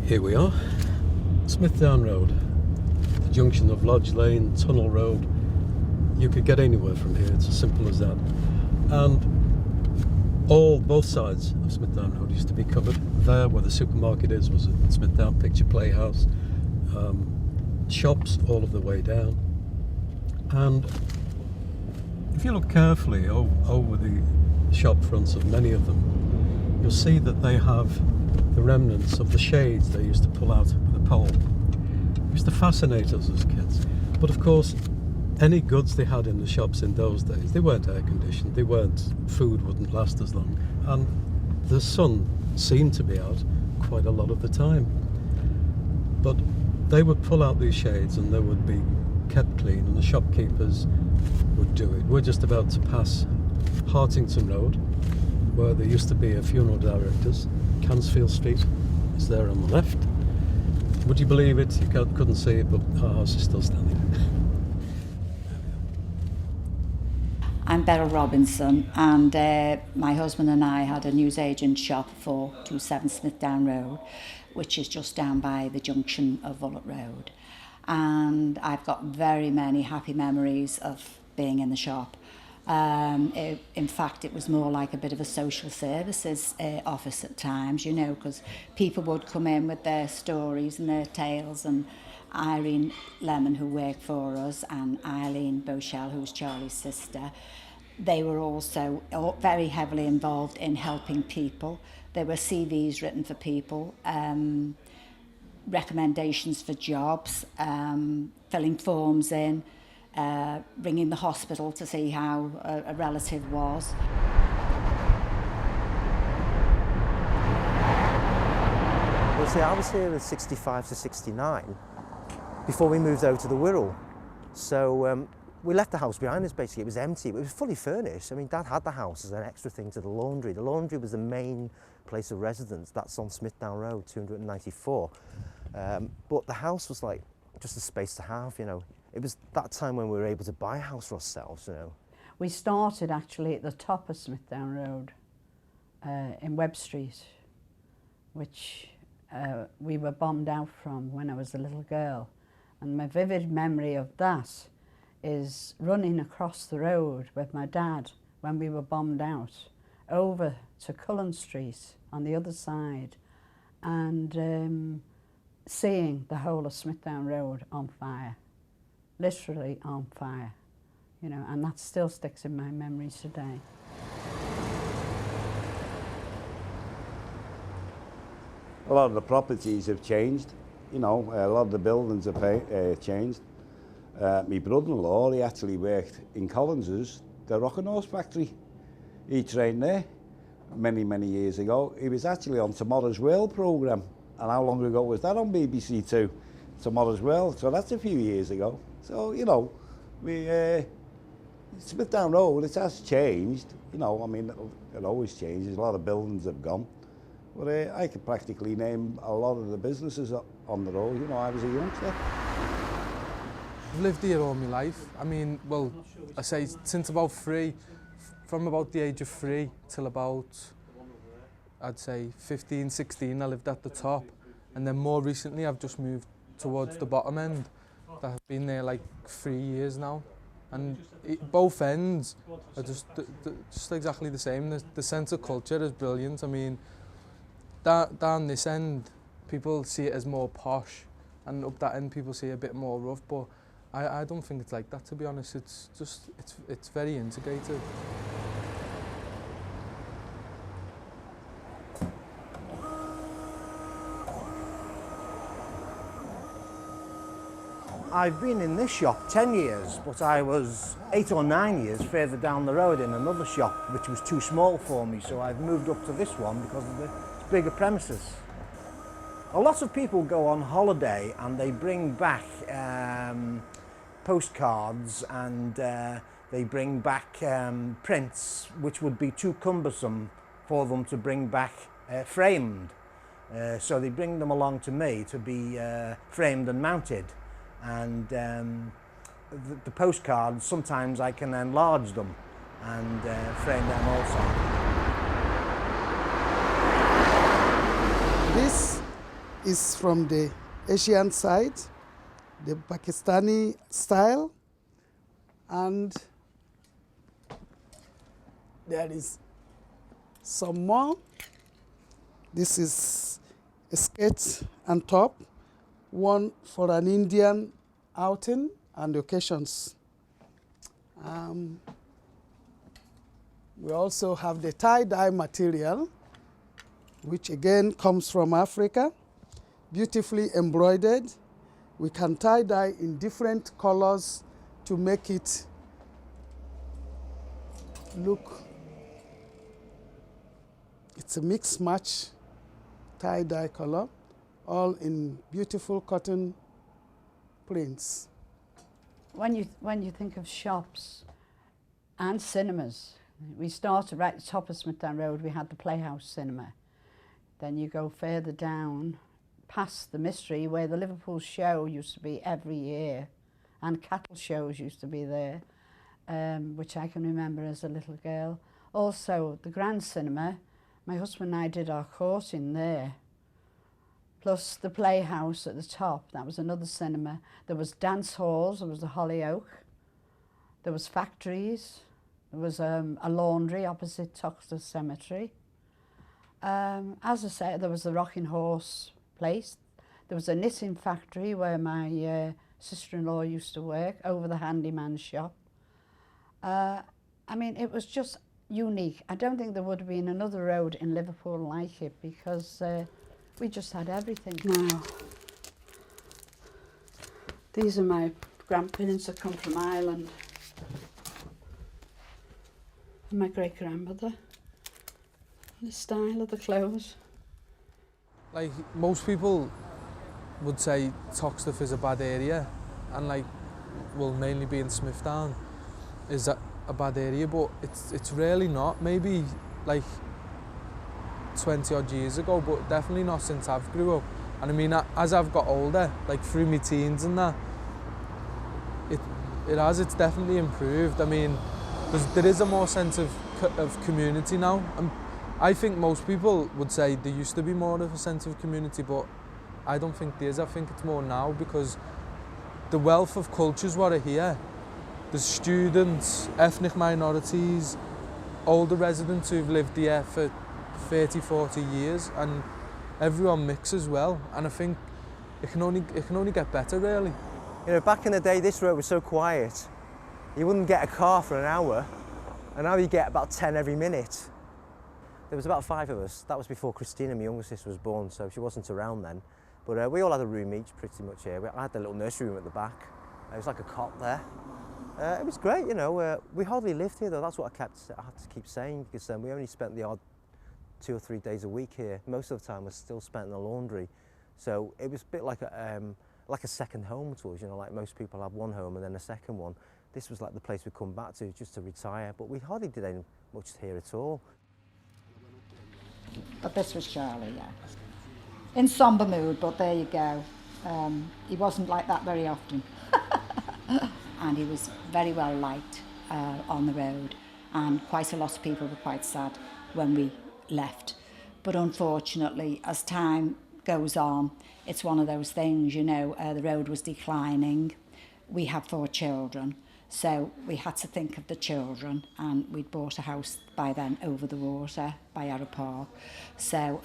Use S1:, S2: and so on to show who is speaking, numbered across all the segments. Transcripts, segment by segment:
S1: Here we are, Smithdown Road, the junction of Lodge Lane, Tunnel Road. You could get anywhere from here, it's as simple as that. And both sides of Smithdown Road used to be covered. There, where the supermarket is, was a Smithdown Picture Playhouse. Shops all of the way down. And if you look carefully over the shop fronts of many of them, you'll see that they have the remnants of the shades they used to pull out with a pole. It used to fascinate us as kids. But of course, any goods they had in the shops in those days, they weren't air conditioned, food wouldn't last as long, and the sun seemed to be out quite a lot of the time. But they would pull out these shades and they would be kept clean, and the shopkeepers would do it. We're just about to pass Hartington Road, where there used to be a funeral director's. Cansfield Street is there on the left. Would you believe it? You couldn't see it, but our house is still standing.
S2: I'm Beryl Robinson, and my husband and I had a newsagent shop, 427 Smithdown Road, which is just down by the junction of Vullet Road. And I've got very many happy memories of being in the shop. In fact, it was more like a bit of a social services office at times, you know, because people would come in with their stories and their tales, and Irene Lemon, who worked for us, and Eileen Bochelle, who was Charlie's sister, they were also very heavily involved in helping people. There were CVs written for people, recommendations for jobs, filling forms in, ringing the hospital to see how a relative was.
S3: Well, see, I was here in 65 to 69 before we moved out to the Wirral. So we left the house behind us, basically. It was empty, but it was fully furnished. I mean, Dad had the house as an extra thing to the laundry. The laundry was the main place of residence. That's on Smithdown Road, 294. But the house was like just a space to have, you know. It was that time when we were able to buy a house for ourselves, you know.
S4: We started actually at the top of Smithdown Road, in Webb Street, which we were bombed out from when I was a little girl. And my vivid memory of that is running across the road with my dad when we were bombed out, over to Cullen Street on the other side, and seeing the whole of Smithdown Road on fire. Literally on fire, you know, and that still sticks in my memories today.
S5: A lot of the properties have changed, you know, a lot of the buildings have changed. My brother-in-law, he actually worked in Collins's, the Rock and Horse factory. He trained there many, many years ago. He was actually on Tomorrow's World programme. And how long ago was that on BBC Two? Tomorrow's World, so that's a few years ago. So, you know, Smithdown Road, it has changed. You know, I mean, it always changes. A lot of buildings have gone. But I could practically name a lot of the businesses on the road. You know, I was a youngster.
S6: I've lived here all my life. I mean, well, I say since about 3, from about the age of 3 till about, I'd say 15, 16, I lived at the top. And then more recently, I've just moved towards the bottom end. I've been there like 3 years now, and both ends are just exactly the same. The sense of culture is brilliant. I mean, down this end, people see it as more posh, and up that end, people see it a bit more rough. But I don't think it's like that, to be honest. It's very integrated.
S3: I've been in this shop 10 years, but I was 8 or 9 years further down the road in another shop, which was too small for me, so I've moved up to this one because of the bigger premises. A lot of people go on holiday and they bring back postcards, and they bring back prints which would be too cumbersome for them to bring back framed. So they bring them along to me to be framed and mounted. And the postcards, sometimes I can enlarge them and frame them also.
S7: This is from the Asian side, the Pakistani style, and there is some more. This is a skirt and top, one for an Indian outing and occasions. We also have the tie-dye material, which again comes from Africa, beautifully embroidered. We can tie-dye in different colors to make it look. It's a mix match tie-dye color, all in beautiful cotton prints.
S4: When you think of shops and cinemas, we started right at the top of Smithdown Road. We had the Playhouse Cinema. Then you go further down, past the Mystery, where the Liverpool show used to be every year, and cattle shows used to be there, which I can remember as a little girl. Also, the Grand Cinema. My husband and I did our course in there. Plus the Playhouse at the top, that was another cinema. There was dance halls, there was the Hollyoak, there was factories, there was a laundry opposite Toxteth Cemetery. As I said, there was the Rocking Horse place. There was a knitting factory where my sister-in-law used to work, over the handyman shop. I mean, it was just unique. I don't think there would have been another road in Liverpool like it, because we just had everything. Now, these are my grandparents that come from Ireland. And my great-grandmother. The style of the clothes.
S6: Like, most people would say Toxteth is a bad area, and like, will mainly be in Smithtown. Is that a bad area? But it's really not. Maybe like 20 odd years ago, but definitely not since I've grew up. And I mean, as I've got older, like through my teens and that, it's definitely improved. I mean, there is a more sense of community now. And I think most people would say there used to be more of a sense of community, but I don't think there is. I think it's more now, because the wealth of cultures what are here. There's students, ethnic minorities, older residents who've lived here for 30, 40 years, and everyone mixes well. And I think it can only get better, really.
S3: You know, back in the day, this road was so quiet. You wouldn't get a car for an hour, and now you get about 10 every minute. There was about 5 of us. That was before Christina, my younger sister, was born, so she wasn't around then. But we all had a room each, pretty much here. I had the little nursery room at the back. It was like a cot there. It was great, you know. We hardly lived here, though. That's what I had to keep saying, because we only spent the odd 2 or 3 days a week here. Most of the time was still spent in the laundry. So it was a bit like a second home to us, you know, like most people have one home and then a second one. This was like the place we'd come back to just to retire, but we hardly did any much here at all.
S2: But this was Charlie, yeah. In sombre mood, but there you go. He wasn't like that very often. And he was very well liked on the road, and quite a lot of people were quite sad when we left. But unfortunately, as time goes on, it's one of those things, you know, the road was declining. We had 4 children, so we had to think of the children, and we'd bought a house by then over the water by Arrow Park. So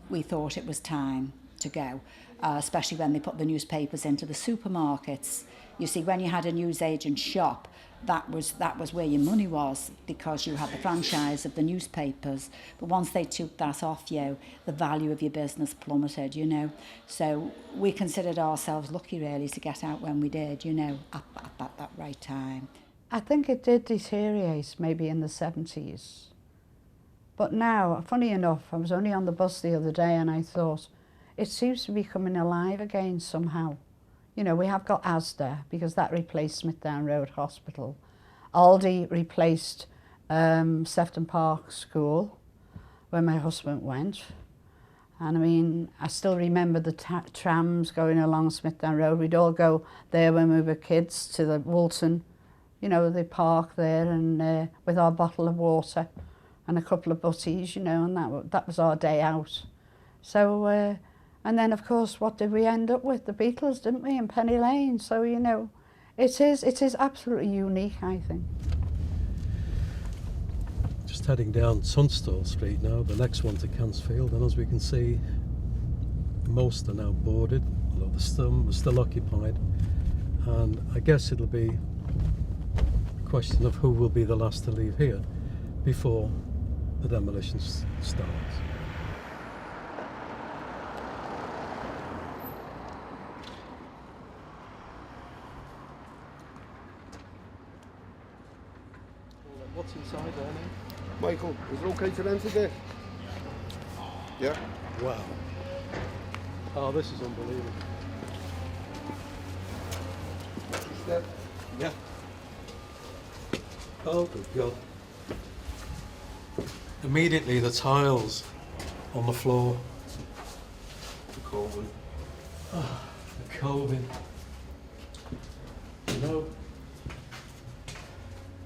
S2: we thought it was time to go, especially when they put the newspapers into the supermarkets. You see, when you had a newsagent shop, that was where your money was, because you had the franchise of the newspapers. But once they took that off you, the value of your business plummeted, you know. So we considered ourselves lucky, really, to get out when we did, you know, at that right time.
S4: I think it did deteriorate maybe in the 70s. But now, funny enough, I was only on the bus the other day and I thought, it seems to be coming alive again somehow. You know, we have got Asda, because that replaced Smithdown Road Hospital. Aldi replaced Sefton Park School, where my husband went. And I mean, I still remember the trams going along Smithdown Road. We'd all go there when we were kids to the Woolton, you know, the park there, and with our bottle of water and a couple of butties, you know, and that was our day out. So And then, of course, what did we end up with? The Beatles, didn't we, in Penny Lane? So, you know, it is absolutely unique, I think.
S1: Just heading down Tunstall Street now, the next one to Cansfield, and as we can see, most are now boarded, although some are still occupied, and I guess it'll be a question of who will be the last to leave here before the demolition starts. What's inside there now?
S8: Michael, is it okay to enter there? Yeah?
S1: Wow. Oh, this is unbelievable.
S8: Step.
S1: Yeah. Oh, good God. Immediately the tiles on the floor.
S8: The Colvin.
S1: Oh, the coving. You know,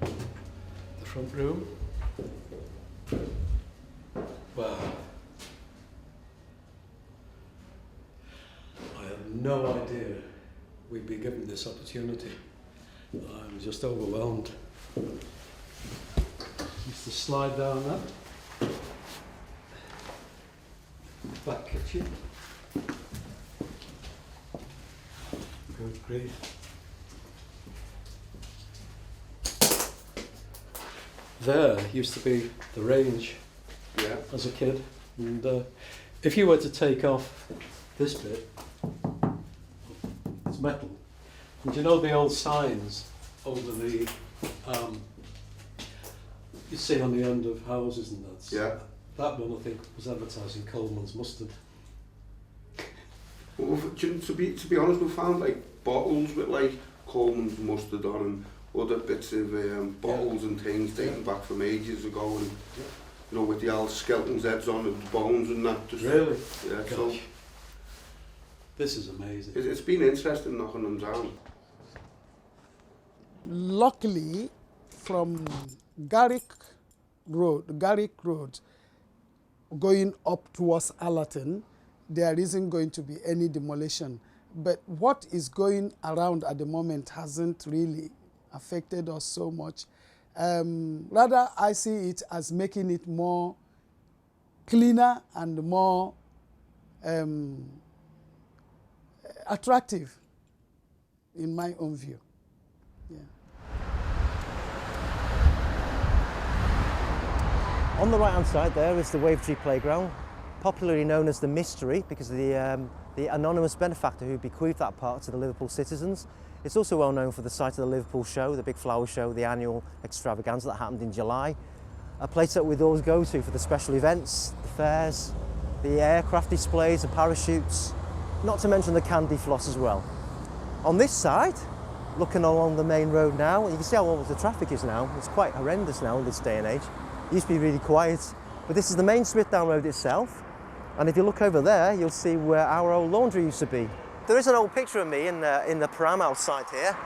S1: the front room. Wow. I had no idea we'd be given this opportunity. I'm just overwhelmed. Used to slide down that. Back kitchen. Good grief. There used to be the range.
S8: Yeah.
S1: As a kid, and if you were to take off this bit, it's metal. And you know the old signs over the you see on the end of houses and that.
S8: Yeah.
S1: That one I think was advertising Coleman's mustard.
S8: Well, to be honest, we found like bottles with like Coleman's mustard on and other bits of bottles and things dating back from ages ago, and you know, with the old skeletons' heads on and bones and that. Just,
S1: Really?
S8: Yeah.
S1: Gosh.
S8: So
S1: This is amazing.
S8: it's been interesting knocking them down.
S7: Luckily, from Garrick Road, going up towards Allerton, there isn't going to be any demolition. But what is going around at the moment hasn't really affected us so much. Rather, I see it as making it more cleaner and more attractive, in my own view. Yeah.
S3: On the right-hand side there is the Wavertree Playground, popularly known as the Mystery because of the anonymous benefactor who bequeathed that part to the Liverpool citizens. It's also well known for the site of the Liverpool show, the big flower show, the annual extravaganza that happened in July. A place that we'd always go to for the special events, the fairs, the aircraft displays, the parachutes, not to mention the candy floss as well. On this side, looking along the main road now, you can see how old the traffic is now. It's quite horrendous now in this day and age. It used to be really quiet, but this is the main Smithdown road itself. And if you look over there, you'll see where our old laundry used to be. There is an old picture of me in the pram outside here,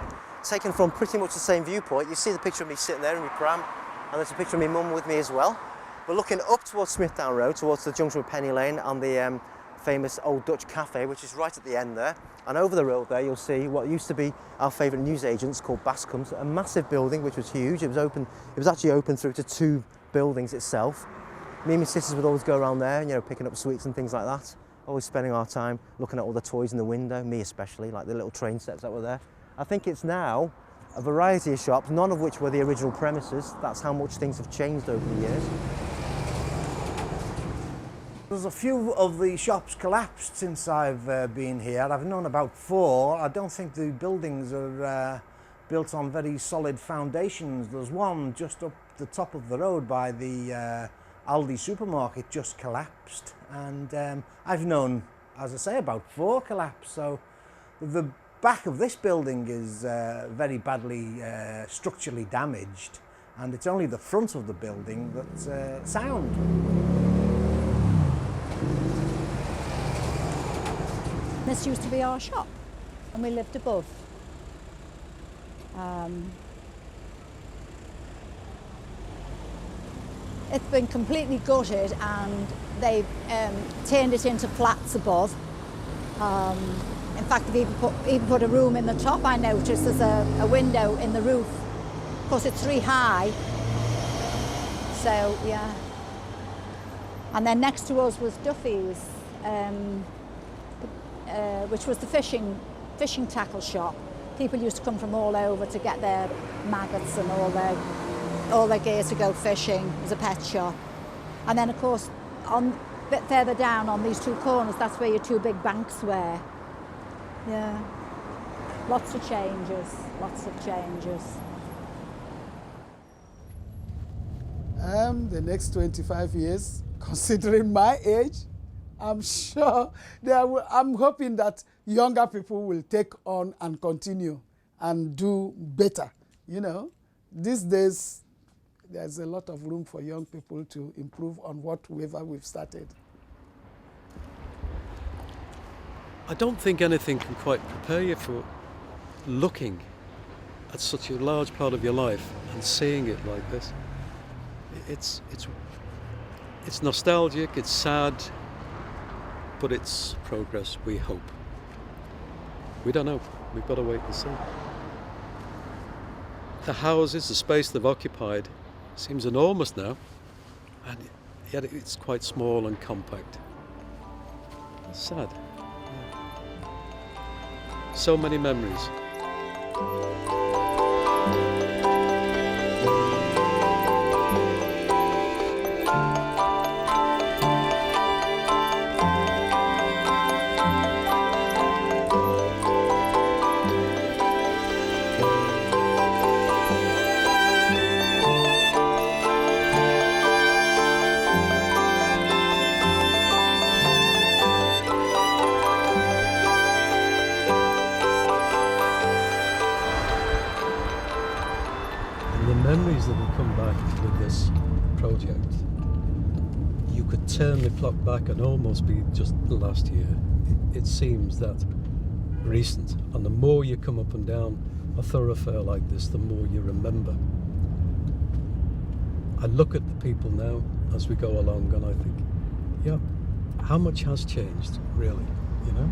S3: taken from pretty much the same viewpoint. You see the picture of me sitting there in my pram, and there's a picture of my mum with me as well. We're looking up towards Smithdown Road, towards the junction with Penny Lane and the famous Old Dutch Cafe, which is right at the end there. And over the road there, you'll see what used to be our favourite newsagents called Bascom's, a massive building which was huge. It was actually open through to 2 buildings itself. Me and my sisters would always go around there, you know, picking up sweets and things like that. Always spending our time looking at all the toys in the window, me especially, like the little train sets that were there. I think it's now a variety of shops, none of which were the original premises. That's how much things have changed over the years.
S9: There's a few of the shops collapsed since I've been here. I've known about 4. I don't think the buildings are built on very solid foundations. There's one just up the top of the road by the Aldi supermarket just collapsed, and I've known, as I say, about 4 collapse. So the back of this building is very badly structurally damaged, and it's only the front of the building that's sound.
S2: This used to be our shop, and we lived above. It's been completely gutted, and they've turned it into flats above, In fact, they've even put a room in the top, I noticed. There's a window in the roof. Of course, it's 3 high. So, yeah. And then next to us was Duffy's, which was the fishing tackle shop. People used to come from all over to get their maggots and all their gear to go fishing. It was a pet shop. And then, of course, a bit further down on these 2 corners, that's where your 2 big banks were. Yeah. Lots of changes, lots of changes.
S7: The next 25 years, considering my age, I'm sure I'm hoping that younger people will take on and continue and do better. You know, these days, there's a lot of room for young people to improve on whatever we've started.
S1: I don't think anything can quite prepare you for looking at such a large part of your life and seeing it like this. It's nostalgic, it's sad, but it's progress, we hope. We don't know, we've got to wait and see. The houses, the space they've occupied, seems enormous now, and yet it's quite small and compact. It's sad. So many memories. Memories that will come back with this project. You could turn the clock back and almost be just last year. It seems that recent, and the more you come up and down a thoroughfare like this, the more you remember. I look at the people now as we go along and I think, yeah, how much has changed, really, you know?